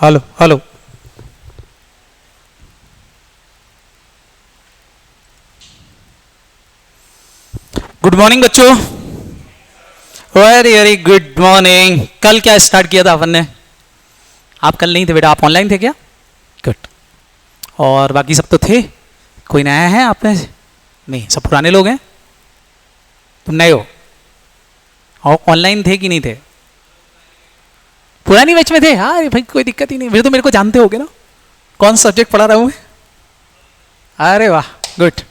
Hello hello. Good morning बच्चों। Very very good morning. कल क्या स्टार्ट किया था अपन ने? आप कल नहीं थे बेटा, आप ऑनलाइन थे क्या? गुड। और बाकी सब तो थे? कोई नया है आप में? नहीं, सब पुराने लोग हैं। तुम नए हो और ऑनलाइन थे कि नहीं थे? पुरानी बैच में थे। हाँ भाई, कोई दिक्कत ही नहीं, फिर तो मेरे को जानते होगे ना कौन सब्जेक्ट पढ़ा रहा हूँ मैं। अरे वाह, गुड।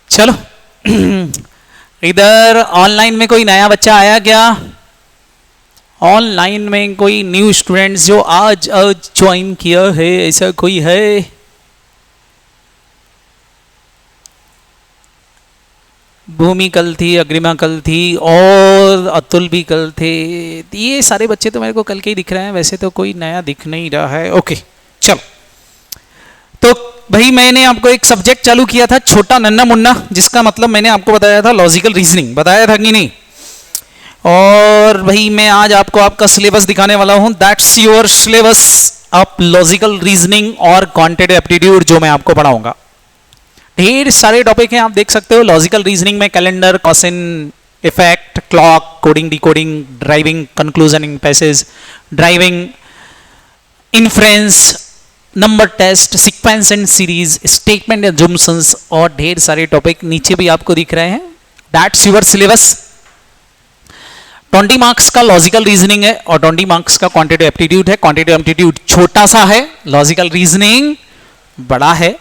चलो इधर ऑनलाइन में कोई नया बच्चा आया क्या? ऑनलाइन में कोई न्यू स्टूडेंट्स जो आज आज ज्वाइन किया है, ऐसा कोई है? भूमि कल थी, अग्रिमा कल थी और अतुल भी कल थे। ये सारे बच्चे तो मेरे को कल के ही दिख रहे हैं, वैसे तो कोई नया दिख नहीं रहा है। ओके चलो, तो भाई मैंने आपको एक सब्जेक्ट चालू किया था छोटा नन्ना मुन्ना, जिसका मतलब मैंने आपको बताया था लॉजिकल रीजनिंग, बताया था कि नहीं? और भाई मैं आज आपको आपका सिलेबस दिखाने वाला हूं। That's your syllabus of logical reasoning और क्वांटिटेटिव एप्टीट्यूड, जो मैं आपको पढ़ाऊंगा। ढेर सारे टॉपिक हैं, आप देख सकते हो। लॉजिकल रीजनिंग में calendar, cause and, effect, clock, coding, decoding, driving, conclusion, passage, driving, inference, number test, sequence and series, statement and assumptions और ढेर सारे टॉपिक नीचे भी आपको दिख रहे हैं। That's your syllabus. 20 मार्क्स का लॉजिकल रीजनिंग है और 20 मार्क्स का क्वांटिटेटिव एप्टीट्यूड है। क्वांटिटेटिव एप्टीट्यूड छोटा सा है, लॉजिकल रीजनिंग बड़ा है।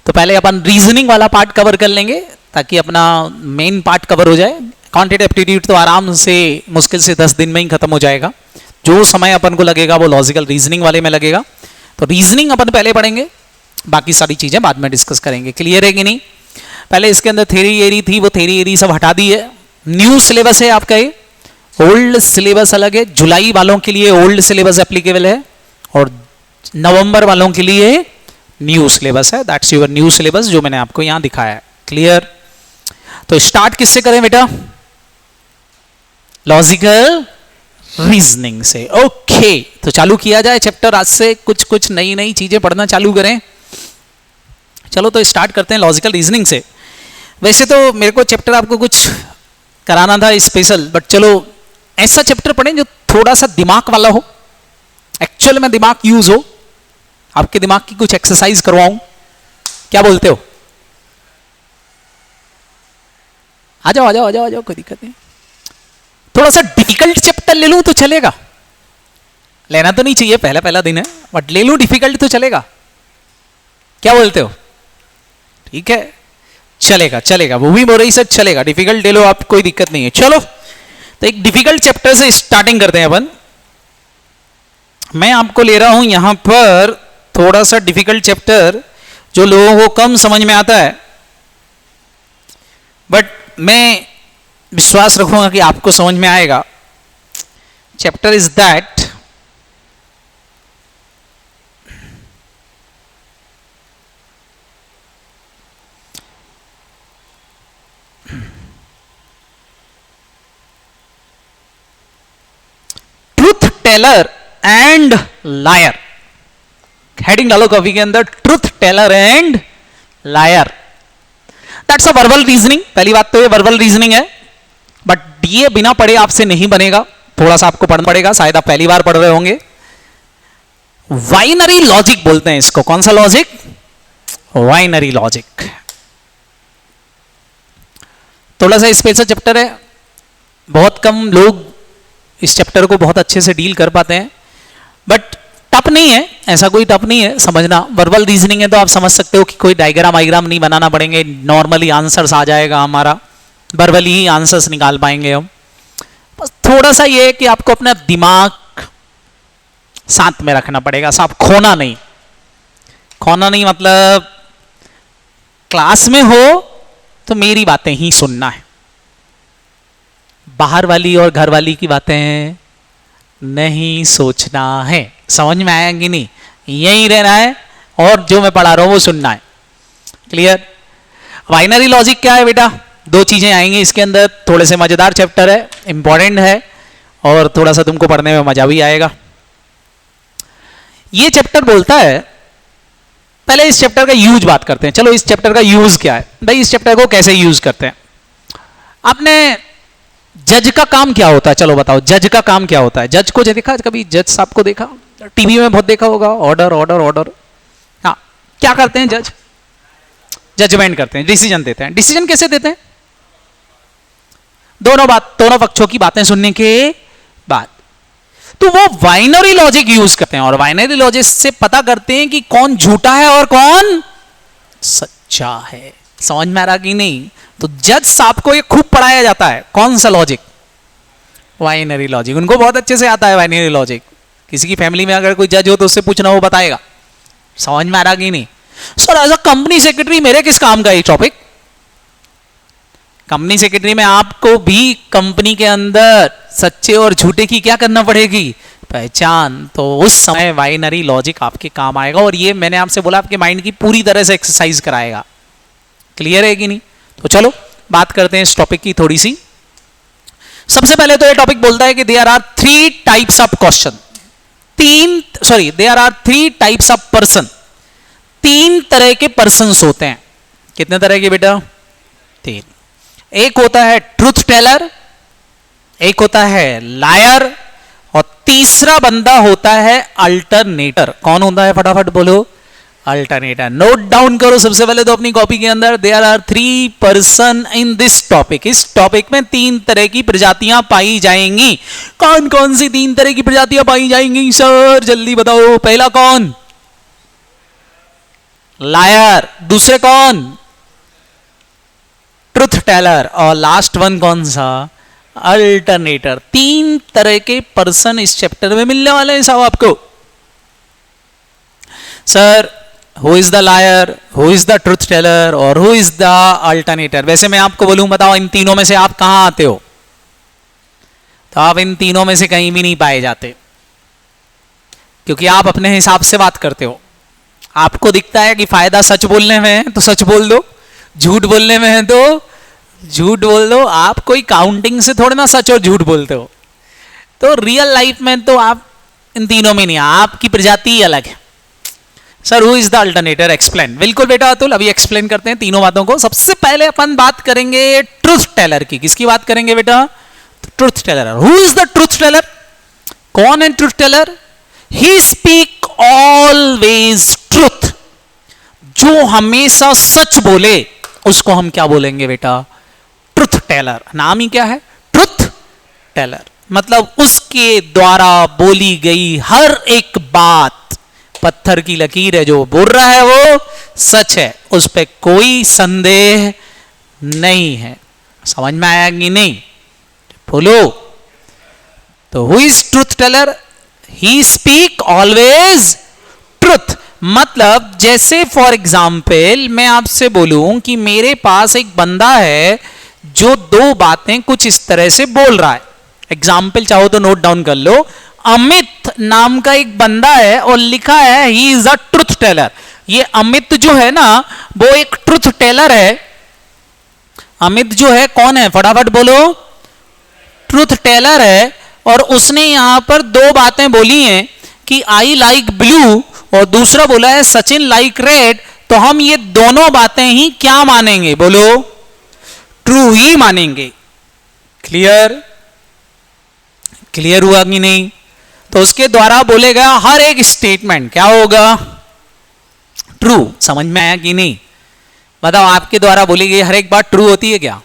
तो पहले अपन रीजनिंग वाला पार्ट कवर कर लेंगे ताकि अपना मेन पार्ट कवर हो जाए। क्वांटिटेटिव एप्टीट्यूड तो आराम से मुश्किल से 10 दिन में ही खत्म हो जाएगा। जो समय अपन को लगेगा वो लॉजिकल रीजनिंग वाले में लगेगा। तो रीजनिंग अपन पहले पढ़ेंगे, बाकी सारी चीजें बाद में डिस्कस करेंगे। क्लियर है कि नहीं? पहले इसके अंदर थ्योरी एरी थी, वो थ्योरी एरी सब हटा दी है। न्यू सिलेबस है आपका ये, ओल्ड सिलेबस अलग है। जुलाई वालों के लिए ओल्ड सिलेबस एप्लीकेबल है और नवंबर वालों के लिए न्यू सिलेबस है। दैट्स योर न्यू सिलेबस जो मैंने आपको यहां दिखाया है। क्लियर? तो स्टार्ट किससे करें बेटा? लॉजिकल रीजनिंग से। ओके, तो चालू किया जाए चैप्टर। आज से कुछ कुछ नई नई चीजें पढ़ना चालू करें। चलो तो स्टार्ट करते हैं लॉजिकल रीजनिंग से। वैसे तो मेरे को चैप्टर आपको कुछ कराना था स्पेशल, बट चलो ऐसा चैप्टर पढ़ें जो थोड़ा सा दिमाग वाला हो, एक्चुअल में दिमाग यूज हो, आपके दिमाग की कुछ एक्सरसाइज करवाऊं। क्या बोलते हो? आ जाओ आ जाओ आ जाओ आ जाओ, कोई दिक्कत नहीं। थोड़ा सा डिफिकल्ट चैप्टर ले लूं तो चलेगा? लेना तो नहीं चाहिए, पहला पहला दिन है, बट ले लूं डिफिकल्ट तो चलेगा? क्या बोलते हो? ठीक है, चलेगा चलेगा, वो भी बोल रही सर चलेगा, डिफिकल्ट ले लो आप, कोई दिक्कत नहीं है। चलो तो एक डिफिकल्ट चैप्टर से स्टार्टिंग करते हैं अपन। मैं आपको ले रहा हूं यहां पर थोड़ा सा डिफिकल्ट चैप्टर जो लोगों को कम समझ में आता है, बट मैं विश्वास रखूंगा कि आपको समझ में आएगा। Chapter is that truth teller and liar. Heading डालो कॉपी के अंदर, truth teller and liar. That's a verbal reasoning. पहली बात तो ये वर्बल रीजनिंग है, बट ये बिना पढ़े आपसे नहीं बनेगा, थोड़ा सा आपको पढ़ना पड़ेगा। शायद आप पहली बार पढ़ रहे होंगे। वाइनरी लॉजिक बोलते हैं इसको। कौन सा लॉजिक? Winery logic. थोड़ा सा स्पेशल चैप्टर है, बहुत कम लोग इस चैप्टर को बहुत अच्छे से डील कर पाते हैं, बट टफ नहीं है, ऐसा कोई टफ नहीं है समझना। वर्बल रीजनिंग है तो आप समझ सकते हो कि कोई डायग्राम वाइग्राम नहीं बनाना पड़ेंगे, नॉर्मली आंसर्स आ जाएगा हमारा, वर्बली ही आंसर्स निकाल पाएंगे हम। बस थोड़ा सा ये है कि आपको अपना दिमाग साथ में रखना पड़ेगा, साफ खोना नहीं। खोना नहीं मतलब क्लास में हो तो मेरी बातें ही सुनना है, बाहर वाली और घर वाली की बातें नहीं सोचना है। समझ में आया कि नहीं? यही रहना है और जो मैं पढ़ा रहा हूं वो सुनना है। क्लियर? बाइनरी लॉजिक क्या है बेटा? दो चीजें आएंगी इसके अंदर। थोड़े से मजेदार चैप्टर है, इंपॉर्टेंट है और थोड़ा सा तुमको पढ़ने में मजा भी आएगा। ये चैप्टर बोलता है, पहले इस चैप्टर का यूज बात करते हैं। चलो इस चैप्टर का यूज क्या है भाई, इस चैप्टर को कैसे यूज करते हैं। आपने जज का काम क्या होता है, चलो बताओ जज का काम क्या होता है। जज को देखा कभी, जज साहब को देखा, टीवी में बहुत देखा होगा, ऑर्डर ऑर्डर ऑर्डर। हाँ, क्या करते हैं जज? जजमेंट करते हैं, डिसीजन देते हैं। डिसीजन कैसे देते हैं? दोनों पक्षों की बातें सुनने के बाद। तो वो बाइनरी लॉजिक यूज करते हैं और बाइनरी लॉजिक से पता करते हैं कि कौन झूठा है और कौन सच्चा है। समझ में आ रहा कि नहीं? तो जज साहब को ये खूब पढ़ाया जाता है। कौन सा लॉजिक? Binary logic. उनको बहुत अच्छे से आता है बाइनरी लॉजिक। किसी की फैमिली में अगर कोई जज हो तो उससे पूछना, वो बताएगा। समझ में आ रहा कि नहीं? Sir as a company secretary मेरे किस काम का ये टॉपिक? कंपनी सेक्रेटरी में आपको भी कंपनी के अंदर सच्चे और झूठे की क्या करना पड़ेगी? पहचान। तो उस समय बाइनरी लॉजिक आपके काम आएगा और ये मैंने आपसे बोला आपके माइंड की पूरी तरह से एक्सरसाइज कराएगा। क्लियर है कि नहीं? तो चलो बात करते हैं इस टॉपिक की थोड़ी सी। सबसे पहले तो ये टॉपिक बोलता है कि there are 3 types of question. There are 3 types of person. 3 तरह के पर्सन्स होते हैं। कितने तरह के बेटा? 3। एक होता है ट्रूथ टेलर, एक होता है लायर और तीसरा बंदा होता है अल्टरनेटर। कौन होता है? फटाफट बोलो। अल्टरनेटर। नोट डाउन करो सबसे पहले तो अपनी कॉपी के अंदर। There are 3 person in this topic. इस टॉपिक में 3 तरह की प्रजातियां पाई जाएंगी। कौन कौन सी 3 तरह की प्रजातियां पाई जाएंगी सर? जल्दी बताओ। पहला कौन? लायर। दूसरे कौन? Truth teller. और लास्ट वन कौन सा? अल्टरनेटर। 3 तरह के पर्सन इस चैप्टर में मिलने वाले हैं साहब आपको। Sir who is the liar, who is the truth teller और हु इज द अल्टरनेटर? वैसे मैं आपको बोलूं, बताओ इन तीनों में से आप कहां आते हो? तो आप इन तीनों में से कहीं भी नहीं पाए जाते, क्योंकि आप अपने हिसाब से बात करते हो। आपको दिखता है कि फायदा सच बोलने में है तो सच बोल दो, झूठ बोलने में है तो झूठ बोल दो। आप कोई काउंटिंग से थोड़े ना सच और झूठ बोलते हो। तो रियल लाइफ में तो आप इन तीनों में नहीं, आपकी प्रजाति अलग है। Sir who is the alternator? Explain. बिल्कुल बेटा अतुल, अभी एक्सप्लेन करते हैं तीनों बातों को। सबसे पहले अपन बात करेंगे ट्रुथ टेलर की। किसकी बात करेंगे बेटा? Truth teller. Who is the truth teller? कौन है truth teller? He speak always truth. जो हमेशा सच बोले उसको हम क्या बोलेंगे बेटा? Truth teller. नाम ही क्या है? Truth teller. मतलब उसके द्वारा बोली गई हर एक बात पत्थर की लकीर है। जो बोल रहा है वो सच है, उस पर कोई संदेह नहीं है। समझ में आया कि नहीं? बोलो। तो who is truth teller? He speak always truth. मतलब जैसे फॉर एग्जाम्पल मैं आपसे बोलूं कि मेरे पास एक बंदा है जो 2 बातें कुछ इस तरह से बोल रहा है। एग्जाम्पल चाहो तो नोट डाउन कर लो। अमित नाम का एक बंदा है और लिखा है he is a truth teller. ये अमित जो है ना वो एक ट्रुथ टेलर है। अमित जो है कौन है? फटाफट बोलो। ट्रुथ टेलर है। और उसने यहां पर 2 बातें बोली हैं कि आई लाइक ब्लू और दूसरा बोला है सचिन लाइक रेड। तो हम ये दोनों बातें ही क्या मानेंगे? बोलो। ट्रू ही मानेंगे। क्लियर? क्लियर हुआ कि नहीं? तो उसके द्वारा बोले गया हर एक स्टेटमेंट क्या होगा? ट्रू। समझ में आया कि नहीं? बताओ आपके द्वारा बोली गई हर एक बात ट्रू होती है क्या?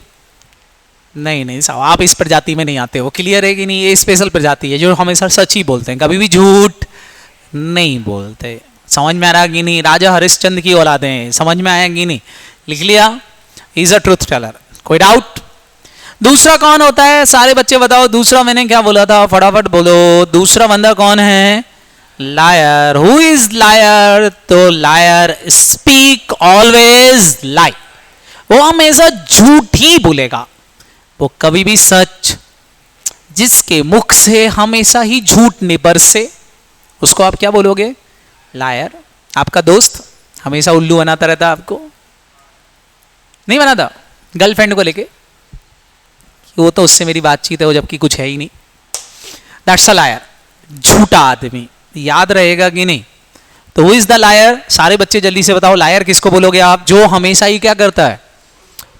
नहीं नहीं साहब, आप इस प्रजाति में नहीं आते हो। क्लियर है कि नहीं? ये स्पेशल प्रजाति है जो हमेशा सच ही बोलते हैं, कभी भी झूठ नहीं बोलते। समझ में आ रहा कि नहीं? राजा हरिश्चंद्र की औलादे हैं। समझ में आया कि नहीं? लिख लिया। Is a truth teller. कोई डाउट? दूसरा कौन होता है? सारे बच्चे बताओ दूसरा मैंने क्या बोला था? फटाफट बोलो। दूसरा बंदा कौन है? लायर। Who is liar? तो लायर स्पीक ऑलवेज लाई। वो हमेशा झूठ ही बोलेगा, वो कभी भी सच। जिसके मुख से हमेशा ही झूठ न बरसे उसको आप क्या बोलोगे? लायर। आपका दोस्त हमेशा उल्लू बनाता रहता आपको, नहीं बनाता? गर्लफ्रेंड को लेके वो तो उससे मेरी बातचीत है, वो जबकि कुछ है ही नहीं। That's a liar. झूठा आदमी। याद रहेगा कि नहीं? तो हु इज द लायर? सारे बच्चे जल्दी से बताओ, लायर किसको बोलोगे आप? जो हमेशा ही क्या करता है?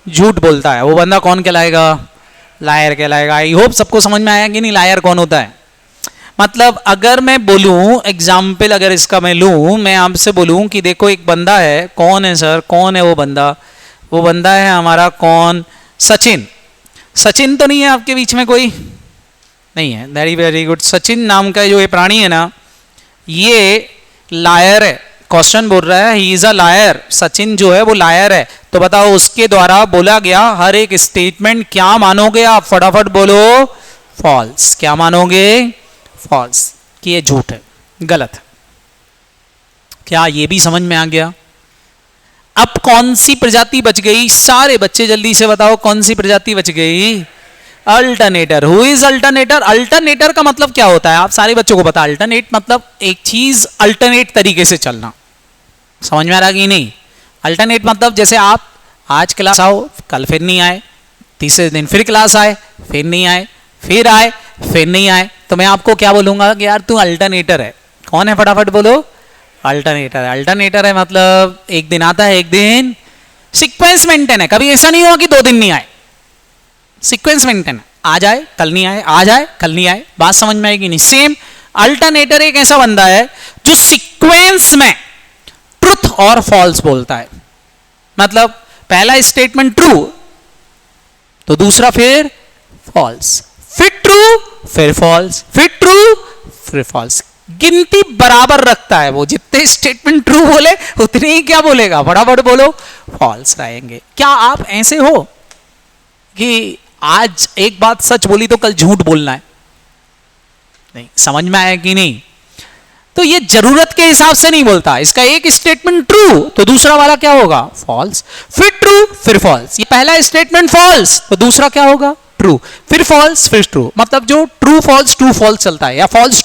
झूठ बोलता है। वो बंदा कौन कहलाएगा? लायर कहलाएगा। आई होप सबको समझ में आया कि नहीं लायर कौन होता है। मतलब अगर मैं बोलूं, एग्जाम्पल अगर इसका मैं लूं, मैं आपसे बोलूं कि देखो एक बंदा है, कौन है सर? कौन है वो बंदा? वो बंदा है हमारा कौन? सचिन। सचिन तो नहीं है आपके बीच में कोई? नहीं है। Very very good. सचिन नाम का जो ये प्राणी है ना, ये लायर है। क्वेश्चन बोल रहा है he is a lawyer. Sachin जो है वो लायर है। तो बताओ उसके द्वारा बोला गया हर एक स्टेटमेंट क्या मानोगे आप? फटाफट बोलो। फॉल्स। क्या मानोगे? फॉल्स, कि ये झूठ है, गलत है। क्या ये भी समझ में आ गया? अब कौन सी प्रजाति बच गई? सारे बच्चे जल्दी से बताओ कौन सी प्रजाति बच गई? Alternator. Who is alternator? Alternator का मतलब क्या होता है? आप सारे बच्चों को पता है अल्टरनेट मतलब एक चीज अल्टरनेट तरीके से चलना। समझ में आ रहा कि नहीं? अल्टरनेट मतलब जैसे आप आज क्लास आओ, कल फिर नहीं आए, तीसरे दिन फिर क्लास आए, फिर नहीं आए, फिर आए, फिर नहीं आए, तो मैं आपको क्या बोलूंगा कि यार तू अल्टरनेटर है। कौन है? फटाफट बोलो। अल्टरनेटर है। अल्टरनेटर है मतलब एक दिन आता है, एक दिन सीक्वेंस मेंटेन है। कभी ऐसा नहीं हुआ कि 2 दिन नहीं आए। सीक्वेंस मेंटेन है, आ जाए कल नहीं आए, आ जाए कल नहीं आए। बात समझ में आएगी नहीं? सेम अल्टरनेटर एक ऐसा बंदा है जो सीक्वेंस में ट्रुथ और फॉल्स बोलता है। मतलब पहला स्टेटमेंट ट्रू तो दूसरा फिर फॉल्स, फिर ट्रू फिर फॉल्स, फिर ट्रू फिर फॉल्स। गिनती बराबर रखता है वो। जितने स्टेटमेंट ट्रू बोले उतने ही क्या बोलेगा? फटाफट बोलो। फॉल्स रहेंगे। क्या आप ऐसे हो कि आज एक बात सच बोली तो कल झूठ बोलना है? नहीं। समझ में आया कि नहीं? तो ये जरूरत के हिसाब से नहीं बोलता। इसका एक स्टेटमेंट ट्रू तो दूसरा वाला क्या होगा? फॉल्स, फिर ट्रू फिर फॉल्स। ये पहला स्टेटमेंट फॉल्स तो दूसरा क्या होगा? ट्रू, फिर फॉल्स फिर ट्रू। मतलब जो ट्रू फॉल्स चलता है या फॉल्स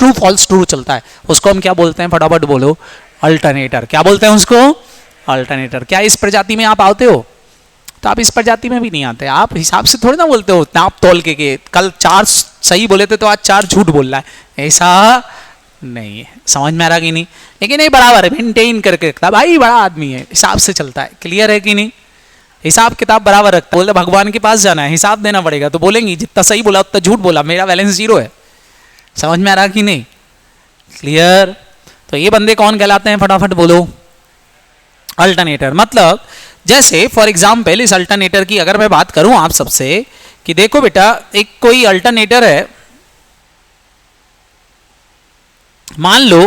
ट्रू चलता है उसको हम क्या बोलते हैं? फटाफट बोलो। अल्टरनेटर। क्या बोलते हैं उसको? अल्टरनेटर। क्या इस प्रजाति में आप आते हो? तो आप इस प्रजाति में भी नहीं आते। आप हिसाब से थोड़ी ना बोलते हो, नाप तोल के कल 4 सही बोले थे तो आज 4 झूठ बोल रहा है, ऐसा नहीं है। समझ में आ रहा कि नहीं? लेकिन ये बराबर है, मेंटेन करके रखता है। भाई बड़ा आदमी है, हिसाब से चलता है। क्लियर है कि नहीं? हिसाब किताब बराबर रखता है। बोलते भगवान के पास जाना है, हिसाब देना पड़ेगा, तो बोलेंगे जितना सही बोला उतना झूठ बोला, मेरा बैलेंस 0 है। समझ में आ रहा कि नहीं? क्लियर? तो ये बंदे कौन कहलाते हैं? फटाफट बोलो। अल्टरनेटर। मतलब जैसे फॉर एग्जाम्पल इस अल्टरनेटर की अगर मैं बात करूं आप सबसे कि देखो बेटा एक कोई अल्टरनेटर है, मान लो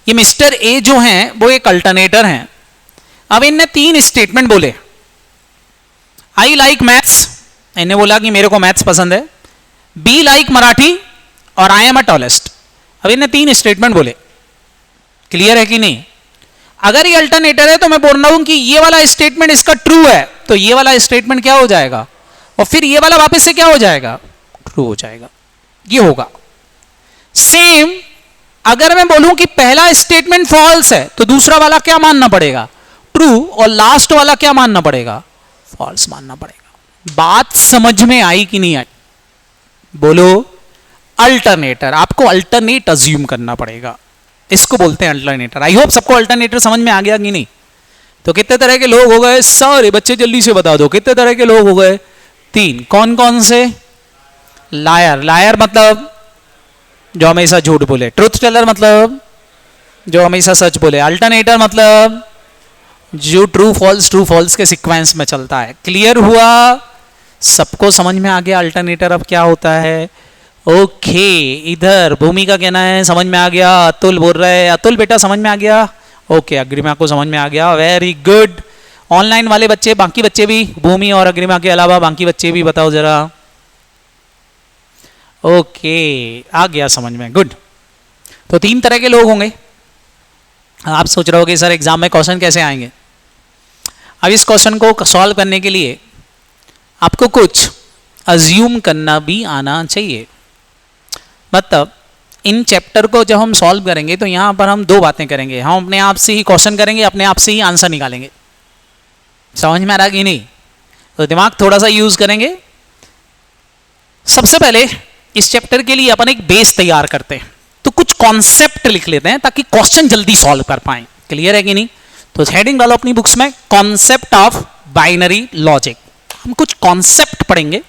ये मिस्टर ए जो हैं वो एक अल्टरनेटर हैं। अब इनने 3 स्टेटमेंट बोले। आई लाइक मैथ्स, इन्हें बोला कि मेरे को मैथ्स पसंद है। बी लाइक मराठी और आई एम अ टॉलेस्ट। अब इन्हें 3 स्टेटमेंट बोले। क्लियर है कि नहीं? अगर ये अल्टरनेटर है तो मैं बोल रहा हूं कि ये वाला स्टेटमेंट इसका ट्रू है तो ये वाला स्टेटमेंट क्या हो जाएगा? और फिर ये वाला वापस से क्या हो जाएगा? ट्रू हो जाएगा। ये होगा। सेम अगर मैं बोलूं कि पहला स्टेटमेंट फॉल्स है तो दूसरा वाला क्या मानना पड़ेगा? ट्रू। और लास्ट वाला क्या मानना पड़ेगा? फॉल्स मानना पड़ेगा। बात समझ में आई कि नहीं आई? बोलो। अल्टरनेटर। आपको अल्टरनेट अज्यूम करना पड़ेगा, इसको बोलते हैं अल्टरनेटर। आई होप सबको अल्टरनेटर समझ में आ गया कि नहीं? तो कितने तरह के लोग हो गए? सारे बच्चे जल्दी से बता दो कितने तरह के लोग हो गए? 3। कौन कौन से? लायर। लायर मतलब जो हमेशा झूठ बोले। ट्रुथ टेलर मतलब जो हमेशा सच बोले। अल्टरनेटर मतलब जो ट्रू फॉल्स के सीक्वेंस में चलता है। क्लियर हुआ? सबको समझ में आ गया अल्टरनेटर अब क्या होता है? ओके। इधर भूमि का कहना है समझ में आ गया। अतुल बोल रहे हैं। अतुल बेटा समझ में आ गया? ओके। अग्रिमा को समझ में आ गया। Very good. ऑनलाइन वाले बच्चे, बाकी बच्चे भी, भूमि और अग्रिमा के अलावा बाकी बच्चे भी बताओ जरा। ओके, आ गया समझ में। गुड। तो 3 तरह के लोग होंगे। आप सोच रहे होगे सर एग्जाम में क्वेश्चन कैसे आएंगे? अब इस क्वेश्चन को सॉल्व करने के लिए आपको कुछ अज्यूम करना भी आना चाहिए। मतलब इन चैप्टर को जब हम सॉल्व करेंगे तो यहाँ पर हम 2 बातें करेंगे। हम अपने आप से ही क्वेश्चन करेंगे, अपने आप से ही आंसर निकालेंगे। समझ में आ रहा कि नहीं? तो दिमाग थोड़ा सा यूज करेंगे। सबसे पहले इस चैप्टर के लिए अपन एक बेस तैयार करते हैं। तो कुछ कॉन्सेप्ट लिख लेते हैं ताकि क्वेश्चन जल्दी सॉल्व कर पाए। क्लियर है कि नहीं? तो हेडिंग डालो अपनी बुक्स में, कॉन्सेप्ट ऑफ बाइनरी लॉजिक। हम कुछ कॉन्सेप्ट पढ़ेंगे,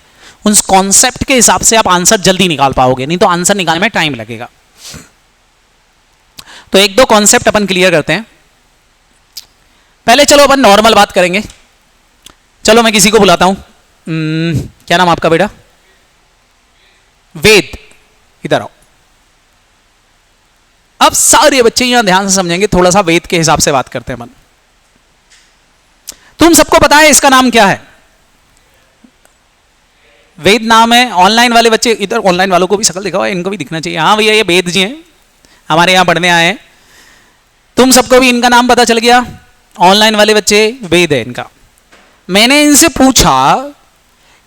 उस कॉन्सेप्ट के हिसाब से आप आंसर जल्दी निकाल पाओगे, नहीं तो आंसर निकालने में टाइम लगेगा। तो एक दो कॉन्सेप्ट अपन क्लियर करते हैं। पहले चलो अपन नॉर्मल बात करेंगे। चलो मैं किसी को बुलाता हूं, क्या नाम आपका बेटा? वेद, इधर आओ। अब सारे बच्चे यहां ध्यान से समझेंगे, थोड़ा सा वेद के हिसाब से बात करते हैं अपन। तुम सबको पता है इसका नाम क्या है? वेद नाम है। ऑनलाइन वाले बच्चे इधर, ऑनलाइन वालों को भी शकल दिखाओ, इनको भी दिखना चाहिए। हाँ भैया, ये वेद जी हैं, हमारे यहां पढ़ने आए हैं। तुम सबको भी इनका नाम पता चल गया? ऑनलाइन वाले बच्चे, वेद है इनका। मैंने इनसे पूछा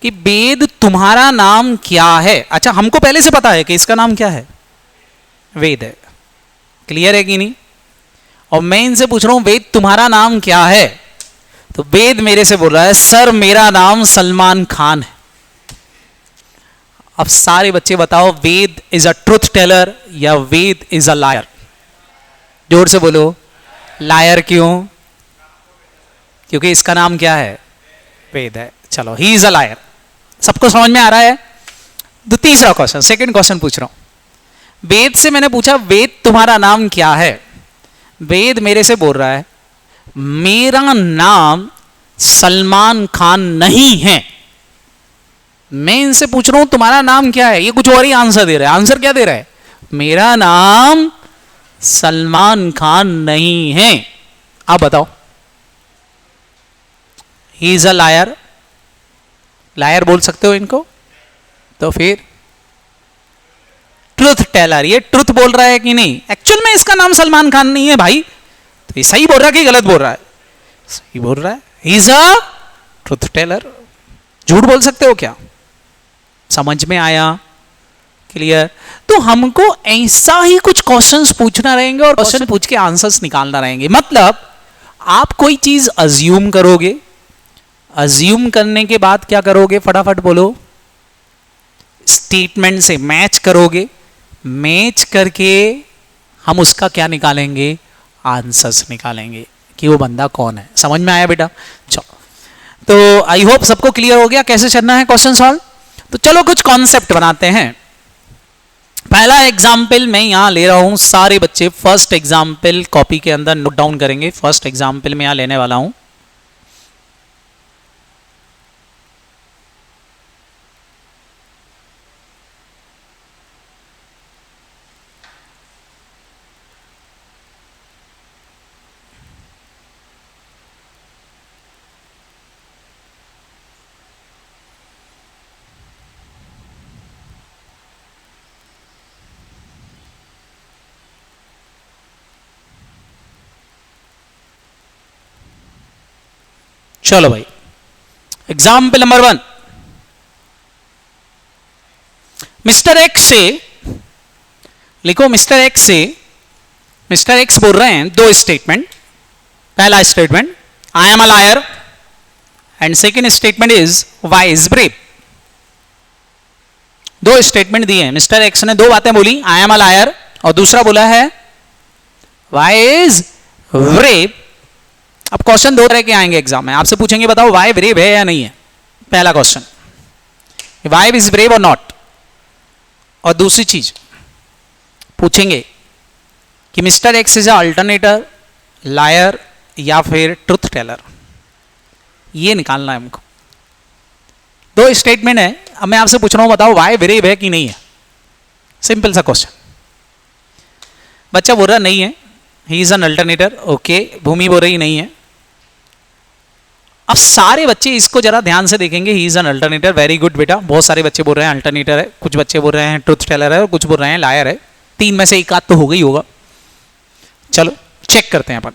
कि वेद तुम्हारा नाम क्या है? अच्छा, हमको पहले से पता है कि इसका नाम क्या है, वेद है। क्लियर है कि नहीं? और मैं इनसे पूछ रहा हूं वेद तुम्हारा नाम क्या है, तो वेद मेरे से बोल रहा है सर मेरा नाम सलमान खान है। अब सारे बच्चे बताओ, वेद इज अ ट्रुथ टेलर या वेद इज अ लायर? जोर से बोलो। लायर क्यों? क्योंकि इसका नाम क्या है, वेद है। चलो, ही इज अ लायर। सबको समझ में आ रहा है? तो तीसरा क्वेश्चन, सेकंड क्वेश्चन पूछ रहा हूं। वेद से मैंने पूछा वेद तुम्हारा नाम क्या है? वेद मेरे से बोल रहा है मेरा नाम सलमान खान नहीं है। मैं इनसे पूछ रहा हूं तुम्हारा नाम क्या है, ये कुछ और ही आंसर दे रहा है। आंसर क्या दे रहा है? मेरा नाम सलमान खान नहीं है। आप बताओ, he is a liar? Liar बोल सकते हो इनको? तो फिर ट्रुथ टेलर, ये ट्रुथ बोल रहा है कि नहीं? एक्चुअल में इसका नाम सलमान खान नहीं है भाई, तो ये सही बोल रहा है कि गलत बोल रहा है? सही बोल रहा है। He is a truth teller. झूठ बोल सकते हो क्या? समझ में आया? क्लियर? तो हमको ऐसा ही कुछ क्वेश्चंस पूछना रहेंगे और क्वेश्चन पूछ के आंसर्स निकालना रहेंगे। मतलब आप कोई चीज अज्यूम करोगे, अज्यूम करने के बाद क्या करोगे, फटाफट बोलो। स्टेटमेंट से मैच करोगे, मैच करके हम उसका क्या निकालेंगे, आंसर्स निकालेंगे कि वो बंदा कौन है। समझ में आया बेटा? चलो, तो आई होप सबको क्लियर हो गया कैसे करना है क्वेश्चन सॉल्व। तो चलो कुछ कॉन्सेप्ट बनाते हैं। पहला एग्जाम्पल मैं यहां ले रहा हूं, सारे बच्चे फर्स्ट एग्जाम्पल कॉपी के अंदर नोट डाउन करेंगे। फर्स्ट एग्जाम्पल मैं यहां लेने वाला हूं। चलो भाई, एग्जाम्पल नंबर 1। मिस्टर एक्स से लिखो, मिस्टर एक्स से मिस्टर एक्स बोल रहे हैं दो स्टेटमेंट। पहला statement, I am a liar, and second statement is Y is brave. दो स्टेटमेंट दिए हैं। मिस्टर एक्स ने दो बातें बोली, आई एम अ लायर, और दूसरा बोला है वाई इज ब्रेव। अब क्वेश्चन दो तरह के आएंगे एग्जाम में, आपसे पूछेंगे बताओ वाई ब्रेव है या नहीं है। पहला क्वेश्चन, वाई इज ब्रेव और नॉट। और दूसरी चीज पूछेंगे कि mister X is alternator, liar या फिर ट्रुथ टेलर। ये निकालना है हमको। दो स्टेटमेंट है, अब मैं आपसे पूछ रहा हूं बताओ वाई ब्रेव है कि नहीं है। सिंपल सा क्वेश्चन। बच्चा बोल रहा नहीं है, he is an alternator. Okay, Bhumi बोल रही नहीं है। अब सारे बच्चे इसको जरा ध्यान से देखेंगे, ही is an alternator. Very good बेटा, बहुत सारे बच्चे बोल रहे हैं अल्टरनेटर है, कुछ बच्चे बोल रहे हैं ट्रुथ टेलर है, और कुछ बोल रहे हैं लायर है। तीन में से एक आध तो होगा ही होगा। चलो चेक करते हैं अपन।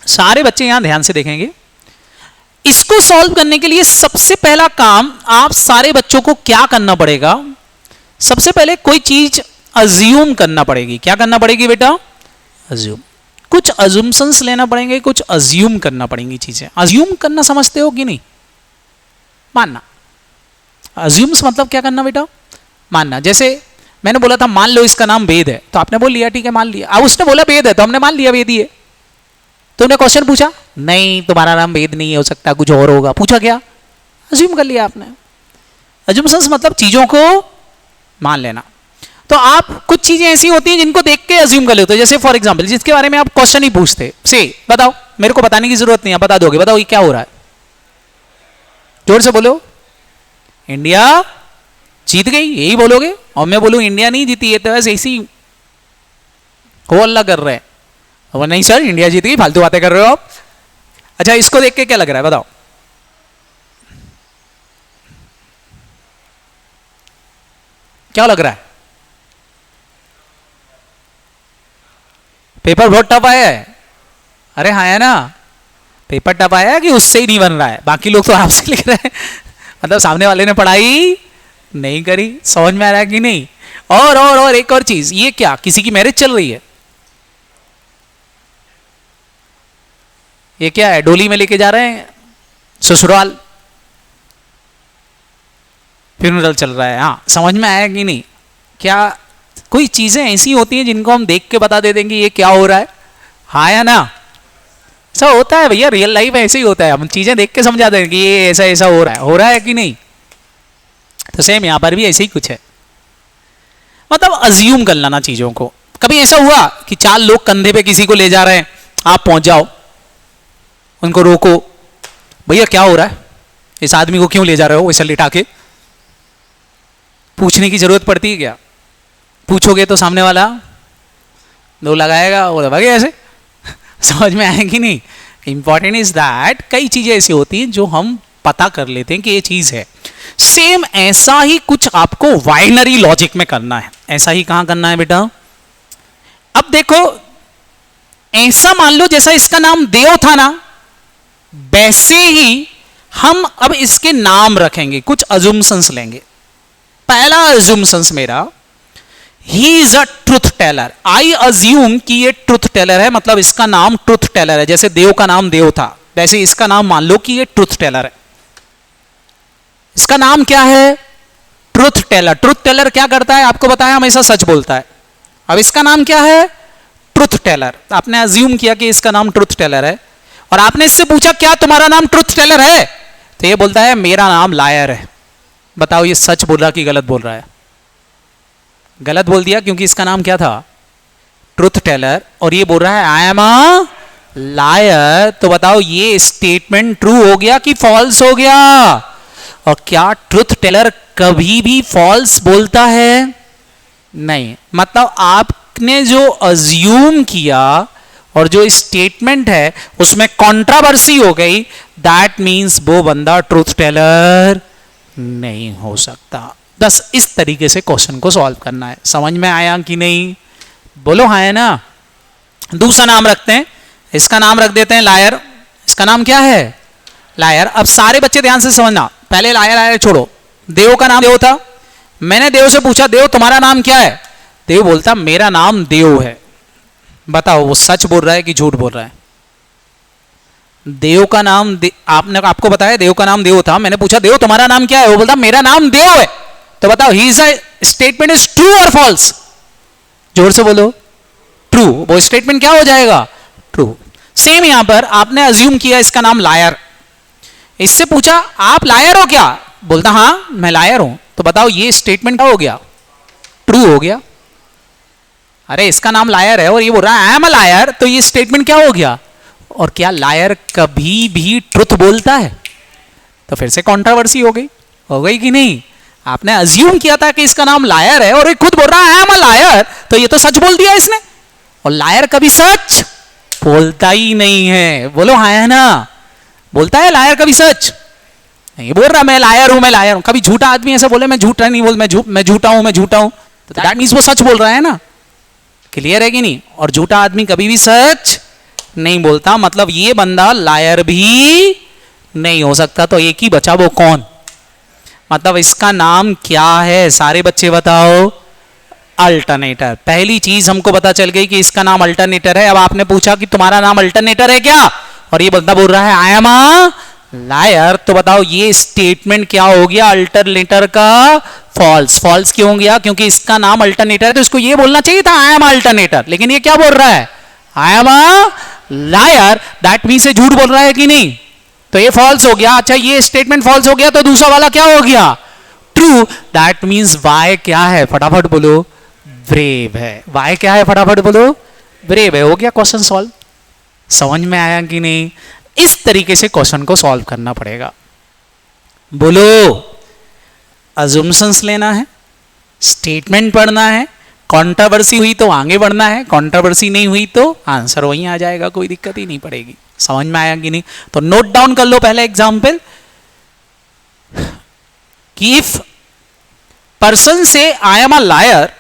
सारे बच्चे यहां ध्यान से देखेंगे। इसको सॉल्व करने के लिए सबसे पहला काम आप सारे बच्चों को क्या करना पड़ेगा, सबसे पहले कोई चीज अज्यूम करना पड़ेगी। क्या करना पड़ेगी बेटा? अज्यूम। कुछ अज्यूमशंस लेना पड़ेंगे, कुछ अज्यूम करना पड़ेंगी चीजें। अज्यूम करना समझते हो कि नहीं? मानना। अज्यूम्स मतलब क्या करना बेटा? मानना। जैसे मैंने बोला था मान लो इसका नाम वेद है, तो आपने बोल लिया ठीक है मान लिया। अब उसने बोला वेद है तो हमने मान लिया वेद ही है। तुमने क्वेश्चन पूछा, नहीं तुम्हारा नाम वेद नहीं हो सकता, कुछ और होगा। पूछा क्या, अज्यूम कर लिया आपने। अज्यूमशंस मतलब चीजों को मान लेना। तो आप कुछ चीजें ऐसी होती हैं जिनको देख के अज्यूम कर लेते हो। जैसे फॉर एग्जांपल जिसके बारे में आप क्वेश्चन ही पूछते से बताओ, मेरे को बताने की जरूरत नहीं है, बता दोगे, बताओ ये क्या हो रहा है, जोर से बोलो। इंडिया जीत गई, यही बोलोगे। और मैं बोलूं इंडिया नहीं जीती, है तो बस ऐसी हो अल्लाह कर रहे हैं। वो नहीं सर इंडिया जीत गई, फालतू बातें कर रहे हो आप। अच्छा इसको देख के क्या लग रहा है बताओ, क्या लग रहा है? पेपर बहुत टफ आया है। अरे हाँ है ना, पेपर टफ आया है कि उससे ही नहीं बन रहा है, बाकी लोग तो आपसे लिख रहे हैं। मतलब सामने वाले ने पढ़ाई नहीं करी, समझ में आ रहा है कि नहीं। और एक और चीज, ये क्या किसी की मैरिज चल रही है? ये क्या है, डोली में लेके जा रहे हैं ससुराल, फ्यूनरल चल रहा है। हाँ समझ में आया कि नहीं। क्या कोई चीजें ऐसी होती हैं जिनको हम देख के बता दे देंगे ये क्या हो रहा है, हाँ या ना। ऐसा होता है भैया, रियल लाइफ ऐसे ही होता है, हम चीजें देख के समझा देंगे कि ये ऐसा ऐसा हो रहा है कि नहीं। तो सेम यहां पर भी ऐसे ही कुछ है, मतलब अज्यूम कर लेना चीजों को। कभी ऐसा हुआ कि 4 लोग कंधे पे किसी को ले जा रहे हैं, आप पहुंच जाओ, उनको रोको, भैया क्या हो रहा है, इस आदमी को क्यों ले जा रहे हो वैसा लिटा के? पूछने की जरूरत पड़ती है क्या? पूछोगे तो सामने वाला दो लगाएगा, वो लगे ऐसे। समझ में आएगी नहीं। इंपॉर्टेंट इज दैट कई चीजें ऐसी होती हैं जो हम पता कर लेते हैं कि ये चीज है। सेम ऐसा ही कुछ आपको बाइनरी लॉजिक में करना है। ऐसा ही कहां करना है बेटा? अब देखो, ऐसा मान लो जैसा इसका नाम देव था ना, वैसे ही हम अब इसके नाम रखेंगे, कुछ अजम्पशंस लेंगे। पहला अजम्पशंस मेरा, he is a truth teller. I assume कि ये ट्रुथ टेलर है, मतलब इसका नाम ट्रुथ टेलर है। जैसे देव का नाम देव था, वैसे इसका नाम मान लो कि ये ट्रुथ टेलर है। इसका नाम क्या है? Truth Taylor. ट्रुथ टेलर क्या करता है आपको बताया, हमेशा सच बोलता है। अब इसका नाम क्या है? Truth teller. आपने अज्यूम किया कि इसका नाम ट्रुथ टेलर है, और आपने इससे पूछा क्या तुम्हारा नाम ट्रुथ टेलर है? तो ये बोलता है मेरा नाम लायर है। बताओ ये सच बोल रहा कि गलत बोल रहा है? गलत बोल दिया, क्योंकि इसका नाम क्या था? ट्रुथ टेलर, और ये बोल रहा है आई एम अ लायर। तो बताओ ये स्टेटमेंट ट्रू हो गया कि फॉल्स हो गया? और क्या ट्रुथ टेलर कभी भी फॉल्स बोलता है? नहीं। मतलब आपने जो अज्यूम किया और जो स्टेटमेंट है उसमें कंट्रोवर्सी हो गई, दैट मीन्स वो बंदा ट्रुथ टेलर नहीं हो सकता। बस इस तरीके से क्वेश्चन को सॉल्व करना है। समझ में आया कि नहीं? बोलो हाँ है ना। दूसरा नाम रखते हैं, इसका नाम रख देते हैं लायर। इसका नाम क्या है? लायर। अब सारे बच्चे ध्यान से समझना, पहले लायर लायर छोड़ो। देव का नाम देव था, मैंने देव से पूछा देव तुम्हारा नाम क्या है? देव बोलता मेरा नाम देव है। बताओ वो सच बोल रहा है कि झूठ बोल रहा है? देव का नाम आपको बताया देव का नाम देव था, मैंने पूछा देव तुम्हारा नाम क्या है? वो बोलता मेरा नाम देव है। तो बताओ he is a statement is true और फॉल्स? जोर से बोलो। ट्रू। वो स्टेटमेंट क्या हो जाएगा? ट्रू। सेम यहां पर आपने अज्यूम किया इसका नाम लायर, इससे पूछा आप लायर हो क्या? बोलता हां मैं लायर हूं। तो बताओ ये स्टेटमेंट क्या हो गया? ट्रू हो गया। अरे इसका नाम लायर है और ये बोल रहा है आई एम अ लायर, तो ये स्टेटमेंट क्या हो गया? और क्या लायर कभी भी ट्रुथ बोलता है? तो फिर से कंट्रोवर्सी हो गई कि नहीं? आपने अज्यूम किया था कि इसका नाम लायर है और ये खुद बोल रहा है आई एम अ लायर, तो ये तो सच बोल दिया इसने। और लायर कभी सच बोलता ही नहीं है। बोलो हाँ है ना। बोलता है लायर कभी सच नहीं बोल रहा, मैं लायर हूं मैं लायर हूं। कभी झूठा आदमी ऐसा बोले मैं झूठा नहीं बोल, मैं झूठा हूं मैं झूठा हूं, तो दैट मींस वो सच बोल रहा है ना। क्लियर है कि नहीं? और झूठा आदमी कभी भी सच नहीं बोलता, मतलब ये बंदा लायर भी नहीं हो सकता। तो एक ही बचा, वो कौन? मतलब इसका नाम क्या है? सारे बच्चे बताओ। अल्टरनेटर। पहली चीज हमको पता चल गई कि इसका नाम अल्टरनेटर है। अब आपने पूछा कि तुम्हारा नाम अल्टरनेटर है क्या? और ये बंदा बोल रहा है आई एम अ लायर, तो बताओ ये स्टेटमेंट क्या हो गया अल्टरनेटर का? फॉल्स। फॉल्स क्यों हो गया? क्योंकि इसका नाम अल्टरनेटर है, तो इसको ये बोलना चाहिए था आई एम अल्टरनेटर, लेकिन ये क्या बोल रहा है? I am a lawyer. That means ये झूठ बोल रहा है कि नहीं? तो ये फॉल्स हो गया। अच्छा, ये स्टेटमेंट फॉल्स हो गया, तो दूसरा वाला क्या हो गया? ट्रू। दैट मीन्स वाई क्या है? फटाफट बोलो, ब्रेव है। वाई क्या है? फटाफट बोलो, ब्रेव है। हो गया क्वेश्चन सॉल्व। समझ में आया कि नहीं? इस तरीके से क्वेश्चन को सॉल्व करना पड़ेगा। बोलो, अजम्पशंस लेना है, स्टेटमेंट पढ़ना है, कंट्रोवर्सी हुई तो आगे बढ़ना है, कंट्रोवर्सी नहीं हुई तो आंसर वहीं आ जाएगा, कोई दिक्कत ही नहीं पड़ेगी। समझ में आया कि नहीं? तो नोट डाउन कर लो पहले एग्जाम्पल कि इफ पर्सन से I am a liar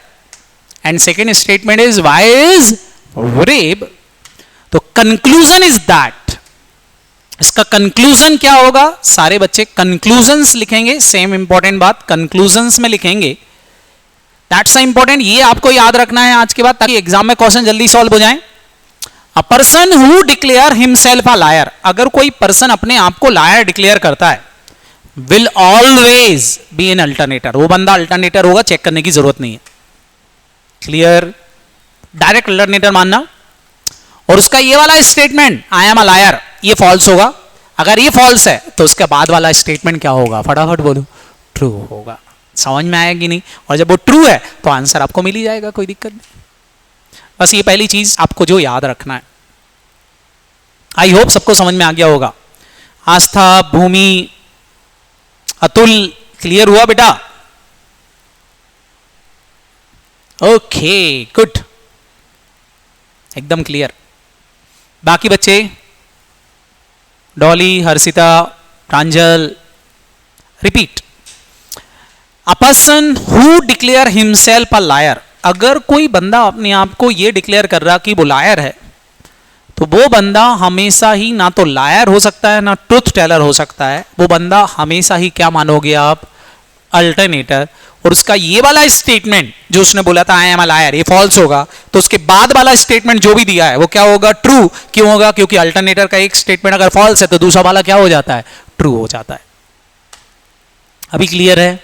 and second statement is Y is brave, तो कंक्लूजन इज दैट। इसका कंक्लूजन क्या होगा? सारे बच्चे कंक्लूजन्स लिखेंगे, सेम इंपॉर्टेंट बात कंक्लूजन्स में लिखेंगे। दैट्स इंपॉर्टेंट, ये आपको याद रखना है आज के बाद, ताकि एग्जाम में क्वेश्चन जल्दी सॉल्व हो जाए। अ person who declare himself a liar, अगर कोई पर्सन अपने आप को लायर डिक्लेयर करता है, will always be an alternator, वो बंदा अल्टरनेटर होगा, चेक करने की जरूरत नहीं है। क्लियर? डायरेक्ट अल्टरनेटर मानना। और उसका ये वाला statement I am a lawyer, ये फॉल्स होगा। अगर ये फॉल्स है तो उसके बाद वाला स्टेटमेंट क्या होगा? फटाफट बोलो, ट्रू होगा। समझ में आया कि नहीं? और जब वो ट्रू है तो आंसर आपको मिल ही जाएगा, कोई दिक्कत नहीं। बस ये पहली चीज आपको जो याद रखना है। आई होप सबको समझ में आ गया होगा। आस्था, भूमि, अतुल, क्लियर हुआ बेटा? ओके, गुड, एकदम क्लियर। बाकी बच्चे, Dolly, Harshita, Pranjal, repeat. A person who declare himself a liar, अगर कोई बंदा अपने आप को यह डिक्लेयर कर रहा कि वो लायर है, तो वो बंदा हमेशा ही ना तो लायर हो सकता है ना ट्रुथ टेलर हो सकता है। वो बंदा हमेशा ही क्या मानोगे आप? अल्टरनेटर। और उसका ये वाला स्टेटमेंट जो उसने बोला था आई एम अ लायर, ये फॉल्स होगा, तो उसके बाद वाला स्टेटमेंट जो भी दिया है वो क्या होगा? ट्रू। क्यों होगा? क्योंकि अल्टरनेटर का एक स्टेटमेंट अगर फॉल्स है तो दूसरा वाला क्या हो जाता है? ट्रू हो जाता है। अभी क्लियर है?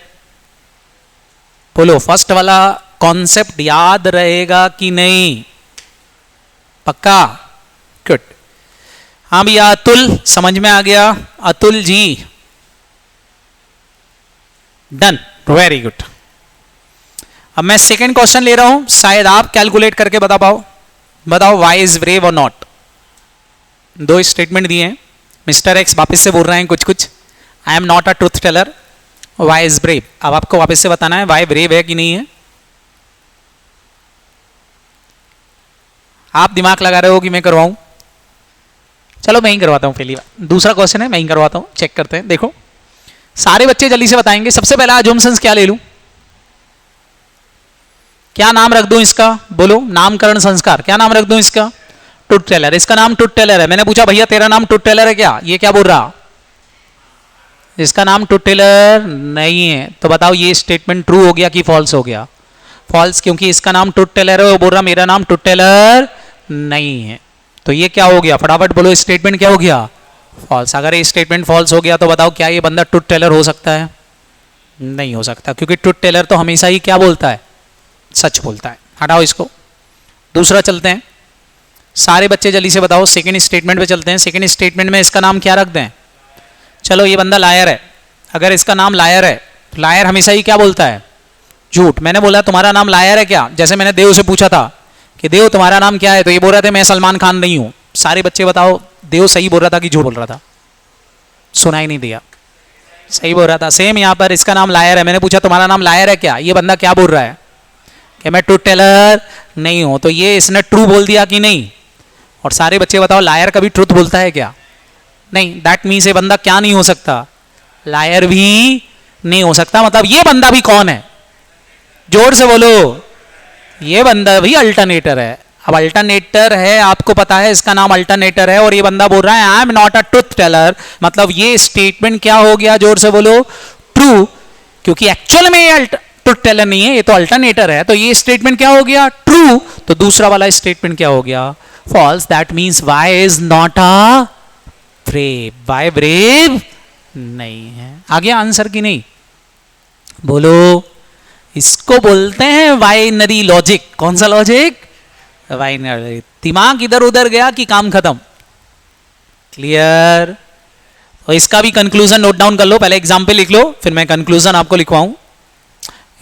बोलो, फर्स्ट वाला कॉन्सेप्ट याद रहेगा कि नहीं? पक्का? गुड। हाँ भैया, अतुल समझ में आ गया? Atul ji, done, very good. अब मैं सेकेंड क्वेश्चन ले रहा हूं, शायद आप कैलकुलेट करके बता पाओ। बताओ, वाई इज ब्रेव और नॉट। दो स्टेटमेंट दिए हैं, मिस्टर एक्स वापस से बोल रहे हैं कुछ कुछ, I am not a truth teller, Y is brave. अब आपको वापस से बताना है वाई ब्रेव है कि नहीं है। आप दिमाग लगा रहे हो कि मैं करवाऊं? चलो मैं ही करवाता हूं। पहली बार दूसरा क्वेश्चन है, मैं ही करवाता हूं, चेक करते हैं। देखो, सारे बच्चे जल्दी से बताएंगे। सबसे पहला अजम्पशंस क्या ले लूं? क्या नाम रख दूं इसका? बोलो, नामकरण संस्कार, क्या नाम रख दूं इसका? Truth teller. इसका नाम ट्रुथ टेलर है। मैंने पूछा भैया तेरा नाम ट्रुथ टेलर है क्या? ये क्या बोल रहा? इसका नाम ट्रुथ टेलर नहीं है। तो बताओ ये स्टेटमेंट ट्रू हो गया कि फॉल्स हो गया? फॉल्स, क्योंकि इसका नाम ट्रुथ टेलर है, वो बोल रहा मेरा नाम ट्रुथ टेलर नहीं है। तो ये क्या हो गया? फटाफट बोलो, स्टेटमेंट क्या हो गया? फॉल्स। अगर ये स्टेटमेंट फॉल्स हो गया तो बताओ क्या ये बंदा ट्रुथ टेलर हो सकता है? नहीं हो सकता, क्योंकि ट्रुथ टेलर तो हमेशा ही क्या बोलता है? सच बोलता है। हटाओ इसको। दूसरा चलते हैं, सारे बच्चे जल्दी से बताओ, सेकंड स्टेटमेंट पे चलते हैं। सेकंड स्टेटमेंट में इसका नाम क्या रख दें? चलो, ये बंदा लायर है। अगर इसका नाम लायर है तो लायर हमेशा ही क्या बोलता है? झूठ। मैंने बोला तुम्हारा नाम लायर है क्या? जैसे मैंने देव से पूछा था कि देव तुम्हारा नाम क्या है, तो ये बोल रहे थे मैं सलमान खान नहीं हूं। सारे बच्चे बताओ, देव सही बोल रहा था कि झूठ बोल रहा था? सुना ही नहीं दिया, सही बोल रहा था। सेम यहां पर इसका नाम लायर है। मैंने पूछा तुम्हारा नाम लायर है क्या? ये बंदा क्या बोल रहा है कि मैं ट्रुथ टेलर नहीं हूं। तो ये इसने ट्रू बोल दिया कि नहीं? और सारे बच्चे बताओ, लायर कभी ट्रुथ बोलता है क्या? नहीं। दैट मीन्स ये बंदा क्या नहीं हो सकता? लायर भी नहीं हो सकता। मतलब ये बंदा भी कौन है? जोर से बोलो, ये बंदा भी अल्टरनेटर है। अब अल्टरनेटर है, आपको पता है इसका नाम अल्टरनेटर है, और ये बंदा बोल रहा है I am not a truth teller. मतलब ये स्टेटमेंट क्या हो गया? जोर से बोलो, ट्रू। क्योंकि एक्चुअल में ये ट्रुथ टेलर नहीं है, ये तो अल्टरनेटर है। तो ये स्टेटमेंट क्या हो गया? ट्रू। तो दूसरा वाला स्टेटमेंट क्या हो गया? False. That means Y is not a brave, Y brave नहीं है। आ गया आंसर की नहीं? बोलो। इसको बोलते हैं वाइनरी लॉजिक। कौन सा लॉजिक? वाइनरी। दिमाग इधर उधर गया कि काम खत्म। क्लियर? तो इसका भी कंक्लूजन नोट डाउन कर लो। पहले एग्जाम्पल लिख लो, फिर मैं कंक्लूजन आपको लिखवाऊं।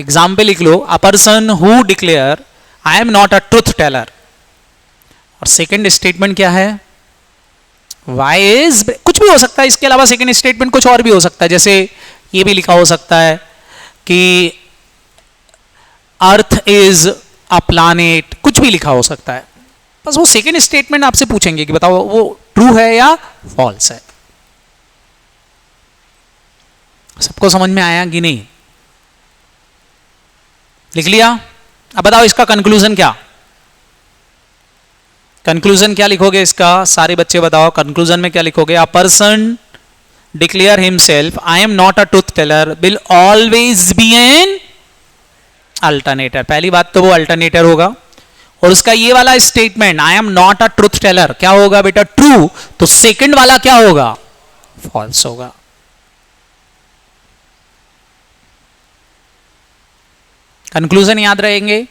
एग्जाम्पल लिख लो, a person who declare I am not a truth teller. और सेकेंड स्टेटमेंट क्या है? वाई इज, कुछ भी हो सकता है इसके अलावा सेकेंड स्टेटमेंट कुछ और भी हो सकता है। जैसे ये भी लिखा हो सकता है कि अर्थ इज अ प्लैनेट, कुछ भी लिखा हो सकता है। बस वो सेकेंड स्टेटमेंट आपसे पूछेंगे कि बताओ वो ट्रू है या फॉल्स है। सबको समझ में आया कि नहीं? लिख लिया? अब बताओ इसका कंक्लूजन क्या? कंक्लूजन क्या लिखोगे इसका? सारे बच्चे बताओ कंक्लूजन में क्या लिखोगे? A person declare himself I am not a truth teller will always be an alternator. पहली बात तो वो अल्टरनेटर होगा। और उसका ये वाला statement I am not a truth teller क्या होगा बेटा? ट्रू। तो सेकंड वाला क्या होगा? फॉल्स होगा। कंक्लूजन याद रहेंगे?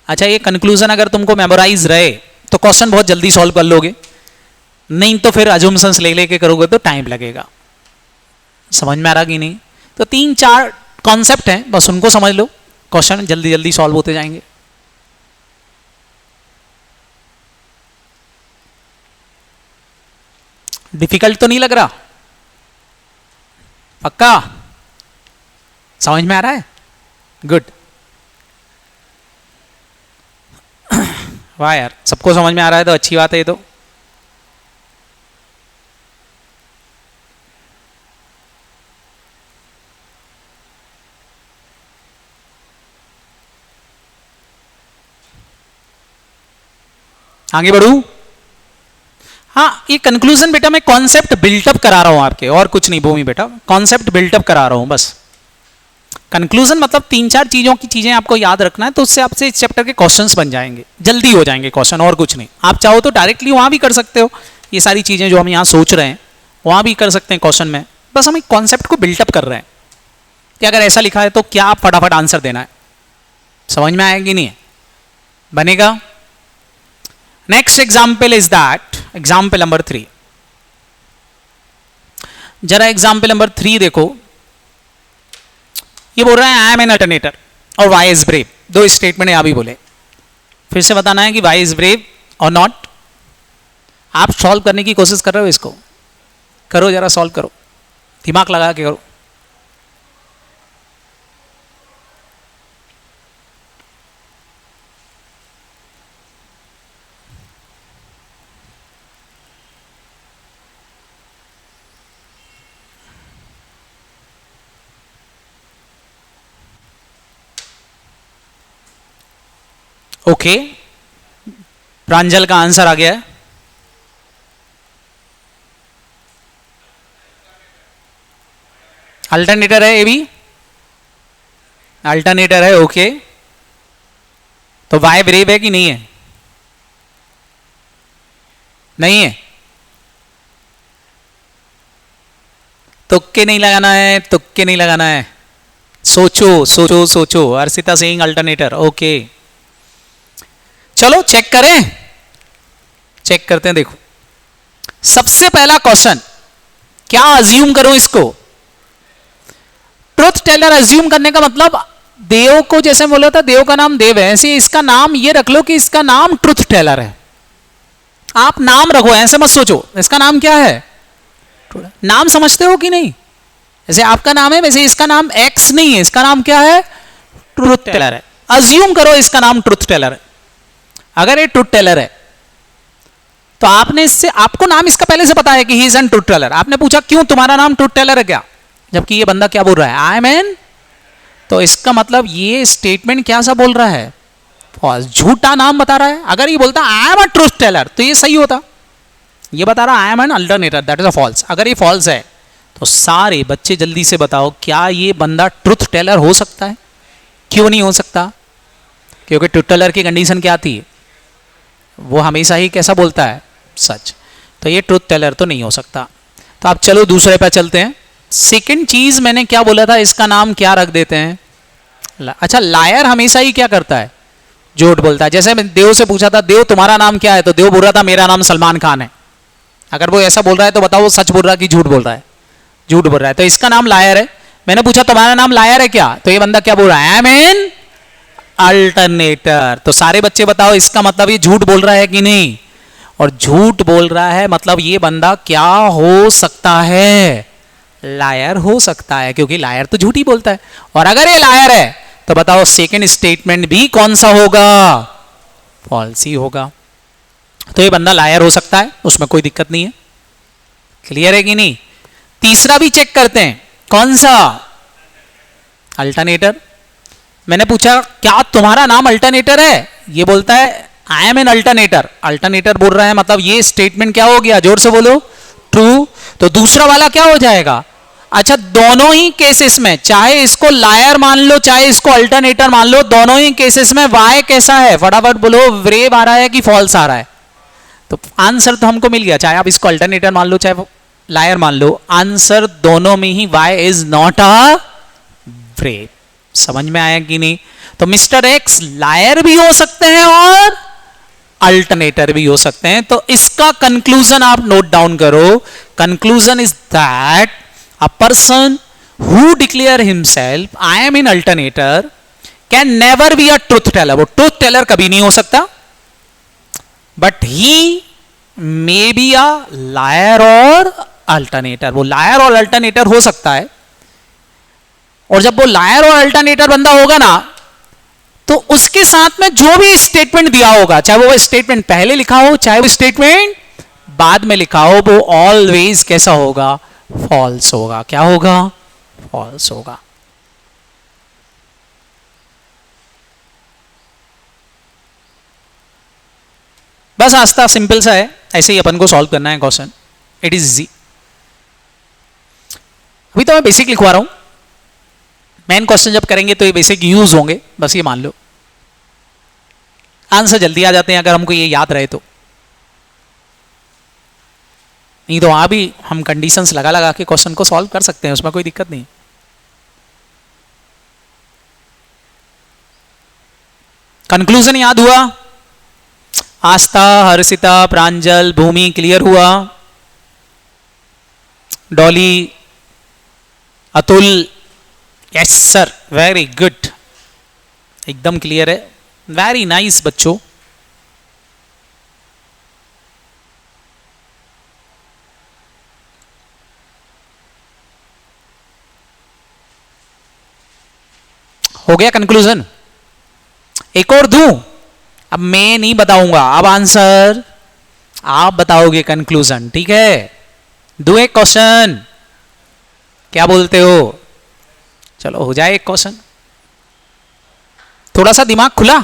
अच्छा, ये कंक्लूजन अगर तुमको मेमोराइज रहे तो क्वेश्चन बहुत जल्दी सॉल्व कर लोगे, नहीं तो फिर अजम्पशंस ले लेके करोगे तो टाइम लगेगा। समझ में आ रहा कि नहीं? तो 3-4 कॉन्सेप्ट हैं, बस उनको समझ लो, क्वेश्चन जल्दी जल्दी सॉल्व होते जाएंगे। डिफिकल्ट तो नहीं लग रहा? पक्का समझ में आ रहा है? गुड। वाह यार, सबको समझ में आ रहा है तो अच्छी बात है। ये तो आगे बढ़ू? हाँ, ये कंक्लूजन बेटा मैं कॉन्सेप्ट बिल्टअप करा रहा हूं आपके, और कुछ नहीं भूमि बेटा, कॉन्सेप्ट बिल्टअप करा रहा हूं बस। कंक्लूजन मतलब 3-4 चीजों की चीजें आपको याद रखना है, तो उससे आपसे इस चैप्टर के क्वेश्चंस बन जाएंगे, जल्दी हो जाएंगे क्वेश्चन, और कुछ नहीं। आप चाहो तो डायरेक्टली वहां भी कर सकते हो, ये सारी चीजें जो हम यहाँ सोच रहे हैं वहां भी कर सकते हैं क्वेश्चन में। बस हम एक कॉन्सेप्ट को बिल्टअप कर रहे हैं कि अगर ऐसा लिखा है तो क्या आप फटाफट आंसर देना है। समझ में आएगी नहीं है? बनेगा? Next example is that, example number 3। जरा एग्जाम्पल नंबर 3 देखो। ये बोल रहा है आई एम एन अल्टरनेटर और वाई इज ब्रेव। दो स्टेटमेंट यहां भी बोले, फिर से बताना है कि वाई इज ब्रेव और नॉट। आप सॉल्व करने की कोशिश कर रहे हो, इसको करो, जरा सॉल्व करो, दिमाग लगा के करो। ओके, प्रांजल का आंसर आ गया है। अल्टरनेटर है, ये भी अल्टरनेटर है। ओके, तो वाई ब्रेव है कि नहीं है? नहीं है? तुक्के नहीं लगाना है, तुक्के नहीं लगाना है, सोचो सोचो सोचो। अर्षिता सिंह अल्टरनेटर। ओके, चलो चेक करें, चेक करते हैं। देखो, सबसे पहला क्वेश्चन, क्या अज्यूम करूं इसको? ट्रुथ टेलर अज्यूम करने का मतलब, देव को जैसे बोला था देव का नाम देव है, ऐसे इसका नाम ये रख लो कि इसका नाम ट्रुथ टेलर है। आप नाम रखो, ऐसे मत सोचो इसका नाम क्या है। नाम समझते हो कि नहीं? जैसे आपका नाम है वैसे इसका नाम एक्स नहीं है, इसका नाम क्या है? ट्रुथ टेलर है। अज्यूम करो इसका नाम ट्रुथ टेलर है। अगर ये ट्रुथ टेलर है तो आपने इससे, आपको नाम इसका पहले से पता है कि he is an truth teller. आपने पूछा क्यों तुम्हारा नाम ट्रुथ टेलर है क्या, जबकि ये बंदा क्या बोल रहा है? I am an. तो इसका मतलब ये स्टेटमेंट क्या सा बोल रहा है? फॉल्स, झूठा नाम बता रहा है। अगर ये बोलता I am a truth teller तो ये सही होता। ये बता रहा I am an alternator, that is a false. अगर ये फॉल्स है तो सारे बच्चे जल्दी से बताओ, क्या ये बंदा ट्रुथ टेलर हो सकता है? क्यों नहीं हो सकता? क्योंकि ट्रुथ टेलर की कंडीशन क्या थी? वो हमेशा ही कैसा बोलता है? सच। तो ये ट्रुथ टेलर तो नहीं हो सकता। तो आप चलो दूसरे पे चलते हैं। सेकंड चीज मैंने क्या बोला था, इसका नाम क्या रख देते हैं? अच्छा, लायर हमेशा ही क्या करता है? झूठ बोलता है। जैसे मैं देव से पूछा था, देव तुम्हारा नाम क्या है, तो देव बोल रहा था मेरा नाम सलमान खान है। अगर वो ऐसा बोल रहा है तो बताओ वो सच बोल रहा है कि झूठ बोल रहा है? झूठ बोल रहा है, तो इसका नाम लायर है। मैंने पूछा तुम्हारा नाम लायर है क्या, तो ये बंदा क्या बोल रहा है? I am an alternator. तो सारे बच्चे बताओ इसका मतलब ये झूठ बोल रहा है कि नहीं? और झूठ बोल रहा है मतलब ये बंदा क्या हो सकता है? लायर हो सकता है, क्योंकि लायर तो झूठ ही बोलता है। और अगर ये लायर है तो बताओ सेकंड स्टेटमेंट भी कौन सा होगा? फॉल्स ही होगा। तो ये बंदा लायर हो सकता है, उसमें कोई दिक्कत नहीं है। क्लियर है कि नहीं? तीसरा भी चेक करते हैं, कौन सा? अल्टरनेटर। मैंने पूछा क्या तुम्हारा नाम अल्टरनेटर है, ये बोलता है I am an alternator. Alternator बोल रहा है मतलब ये स्टेटमेंट क्या हो गया? जोर से बोलो, ट्रू। तो दूसरा वाला क्या हो जाएगा? अच्छा, दोनों ही केसेस में, चाहे इसको लायर मान लो चाहे इसको अल्टरनेटर मान लो, दोनों ही केसेस में वाई कैसा है? फटाफट बोलो, वेव आ रहा है कि फॉल्स आ रहा है? तो आंसर तो हमको मिल गया, चाहे आप इसको अल्टरनेटर मान लो चाहे लायर मान लो, आंसर दोनों में ही Y is not a wave. समझ में आया कि नहीं? तो मिस्टर एक्स लायर भी हो सकते हैं और अल्टरनेटर भी हो सकते हैं। तो इसका कंक्लूजन आप नोट डाउन करो। Conclusion is that a person who declare himself I am an alternator can never be a truth teller. वो ट्रुथ टेलर कभी नहीं हो सकता, but he may be a liar और अल्टरनेटर। वो लायर और अल्टरनेटर हो सकता है। और जब वो लायर और अल्टरनेटर बंदा होगा ना, तो उसके साथ में जो भी स्टेटमेंट दिया होगा, चाहे वो स्टेटमेंट पहले लिखा हो चाहे वो स्टेटमेंट बाद में लिखा हो, वो ऑलवेज कैसा होगा? फॉल्स होगा। क्या होगा? फॉल्स होगा। बस आस्था सिंपल सा है, ऐसे ही अपन को सॉल्व करना है क्वेश्चन। It is easy. अभी तो मैं बेसिक लिखवा रहा हूं, मेन क्वेश्चन जब करेंगे तो ये बेसिक यूज होंगे, बस ये मान लो। आंसर जल्दी आ जाते हैं अगर हमको ये याद रहे तो। नहीं तो वहां भी हम कंडीशंस लगा लगा के क्वेश्चन को सॉल्व कर सकते हैं, उसमें कोई दिक्कत नहीं। कंक्लूजन याद हुआ? आस्था, हर्षिता, प्रांजल, भूमि क्लियर हुआ? Dolly, Atul? Yes sir, very good, एकदम क्लियर है। वेरी नाइस बच्चों। हो गया कंक्लूजन? एक और दूं? अब मैं नहीं बताऊंगा, अब आंसर आप बताओगे, कंक्लूजन, ठीक है? दो एक क्वेश्चन, क्या बोलते हो? चलो हो जाए एक क्वेश्चन। थोड़ा सा दिमाग खुला,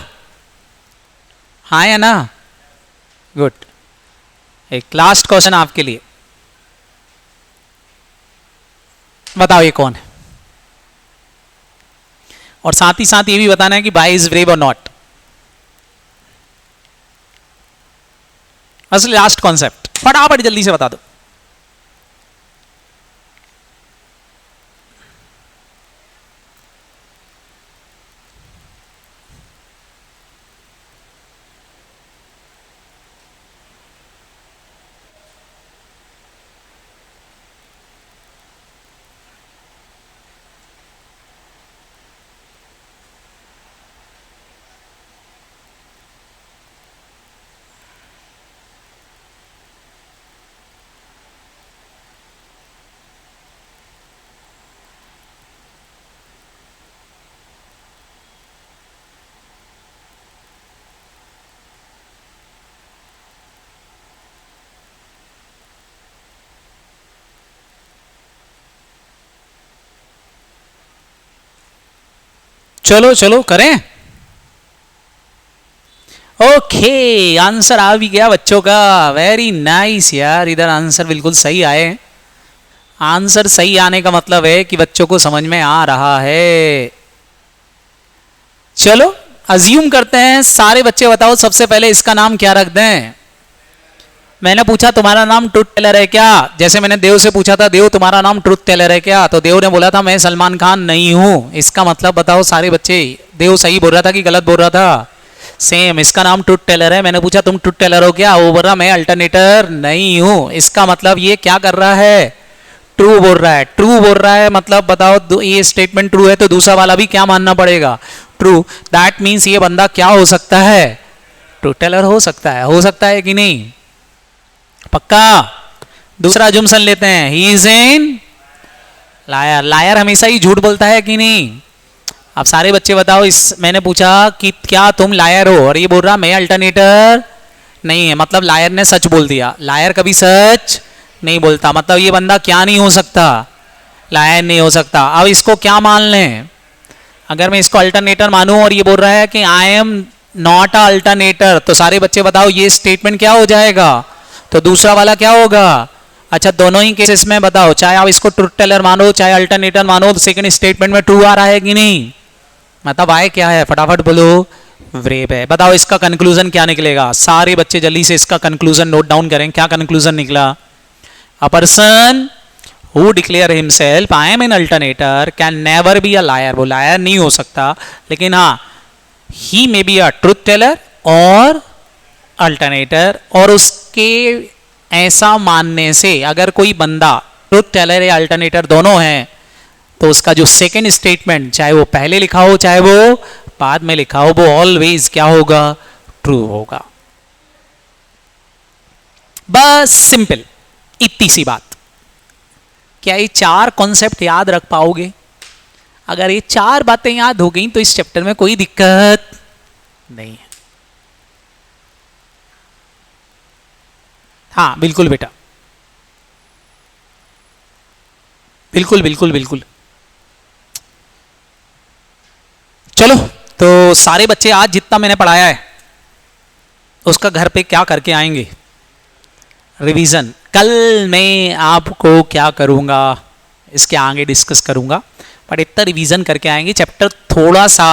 हाँ या ना? गुड। एक लास्ट क्वेश्चन आपके लिए, बताओ ये कौन है? और साथ ही साथ ये भी बताना है कि बाय इज ब्रेव और नॉट। असली लास्ट कॉन्सेप्ट, फटाफट जल्दी से बता दो। चलो चलो करें। ओके, आंसर आ भी गया बच्चों का। वेरी नाइस यार, इधर आंसर बिल्कुल सही आए। आंसर सही आने का मतलब है कि बच्चों को समझ में आ रहा है। चलो अज्यूम करते हैं, सारे बच्चे बताओ सबसे पहले इसका नाम क्या रख दें? मैंने पूछा तुम्हारा नाम ट्रुथ टेलर है क्या, जैसे मैंने देव से पूछा था देव तुम्हारा नाम ट्रुथ टेलर है क्या, तो देव ने बोला था मैं सलमान खान नहीं हूं। इसका मतलब बताओ सारे बच्चे, देव सही बोल रहा था कि गलत बोल रहा था? सेम, इसका नाम ट्रुथ टेलर है। मैंने पूछा तुम ट्रुथ टेलर हो क्या, वो बोल रहा मैं अल्टरनेटर नहीं हूं। इसका मतलब ये क्या कर रहा है, ट्रू बोल रहा है। ट्रू बोल रहा है मतलब बताओ ये स्टेटमेंट ट्रू है तो दूसरा वाला भी क्या मानना पड़ेगा, ट्रू। दैट मीन्स ये बंदा क्या हो सकता है, ट्रुथ टेलर हो सकता है कि नहीं? पक्का? दूसरा अजम्पशन लेते हैं, he is an liar. Liar हमेशा ही झूठ बोलता है कि नहीं? अब सारे बच्चे बताओ, इस मैंने पूछा कि क्या तुम लायर हो, और ये बोल रहा मैं अल्टरनेटर नहीं है, मतलब लायर ने सच बोल दिया। लायर कभी सच नहीं बोलता, मतलब ये बंदा क्या नहीं हो सकता, लायर नहीं हो सकता। अब इसको क्या मान लें, अगर मैं इसको अल्टरनेटर मानूं और ये बोल रहा है कि आई एम नॉट अ अल्टरनेटर, तो सारे बच्चे बताओ ये स्टेटमेंट क्या हो जाएगा, तो दूसरा वाला क्या होगा? अच्छा दोनों ही केसेस में बताओ, चाहे आप इसको ट्रुथ टेलर मानो चाहे अल्टरनेटर मानो, तो सेकंड स्टेटमेंट में ट्रू आ रहा है कि नहीं? मतलब आए क्या है, फटाफट बोलो, व्रेब है। बताओ इसका कंक्लूजन क्या निकलेगा, सारे बच्चे जल्दी से इसका कंक्लूजन नोट डाउन करें। क्या कंक्लूजन निकला? A person who declare himself I am an alternator can never be a liar. वो लायर नहीं हो सकता, लेकिन हाँ he may be a truth teller और अल्टरनेटर। और उसके ऐसा मानने से अगर कोई बंदा ट्रुथ टेलर या अल्टरनेटर दोनों हैं, तो उसका जो सेकंड स्टेटमेंट चाहे वो पहले लिखा हो चाहे वो बाद में लिखा हो, वो ऑलवेज क्या होगा, ट्रू होगा। बस सिंपल, इतनी सी बात। क्या ये चार कॉन्सेप्ट याद रख पाओगे? अगर ये चार बातें याद हो गई तो इस चैप्टर में कोई दिक्कत नहीं है। हाँ बिल्कुल बेटा, बिल्कुल बिल्कुल बिल्कुल। चलो तो सारे बच्चे आज जितना मैंने पढ़ाया है उसका घर पे क्या करके आएंगे, रिवीजन। कल मैं आपको क्या करूँगा इसके आगे डिस्कस करूँगा, बट इतना रिवीजन करके आएंगे। चैप्टर थोड़ा सा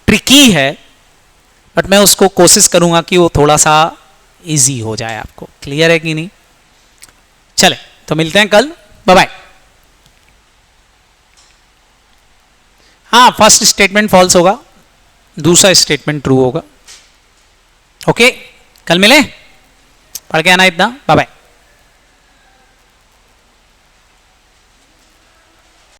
ट्रिकी है, बट मैं उसको कोशिश करूँगा कि वो थोड़ा सा इजी हो जाए आपको। क्लियर है कि नहीं? चले तो मिलते हैं कल, बाय बाय। हाँ फर्स्ट स्टेटमेंट फॉल्स होगा, दूसरा स्टेटमेंट ट्रू होगा। ओके कल मिले, पढ़ के आना इतना, बाय बाय।